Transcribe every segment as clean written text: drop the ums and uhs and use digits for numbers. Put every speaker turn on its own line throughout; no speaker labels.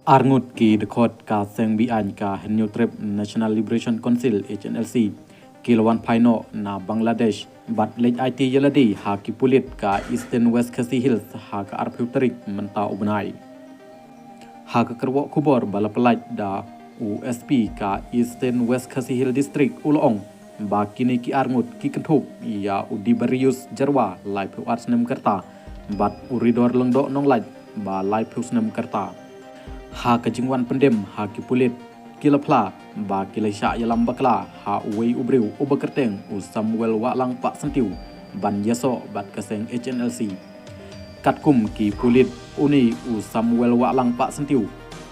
Arngut ki dkhot ka seng bian ka henyo trip National Liberation Council HNLC ki Wanphai no na Bangladesh bat lej IT yeladi ha ki pulit ka Eastern West Khasi Hills ha ka arpeuterik menta ubnai ha ka kerwo kubor balapelaj da USP ka Eastern West Khasi Hill District ulong ba kini ki Arngut ki kentup ya udi barius jarwa lai pu arsnem kerta bat uridor lengdo nong laj ba lai pu snem kerta ha kejingwan pendem ha ki pulit kilapla ba kilaisha yalam bakla ha uwei ubriu ubakerteng u Samuel Walang Pak Sentiu ban yaso bat kaseng HNLC katkum ki pulit uni u Samuel Walang Pak Sentiu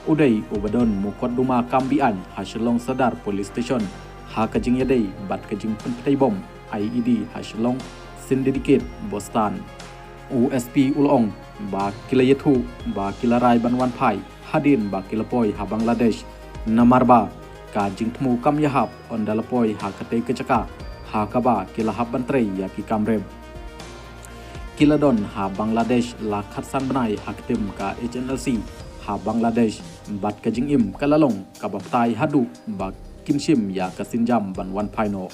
udai ubadon mukot duma kambian ha Shelong Sadar Police Station ha kejing yadai bat kejing pentai bom IED ha Shelong Syndicate Boston USP ulong ba kilayatu ba kilarai ban Wanphai hadin ba kilapoi ha Bangladesh namarba ka jingtmu kam yahap ondalapoi ha katei kecaka ha kaba kilahap pyntrei ya ki kamrem kiladon ha Bangladesh la khatsan banai haktim ka HNLC ha Bangladesh bat kajing im kalalong kabaptai hadu ba kinshim ya kasinjam ban Wanphai no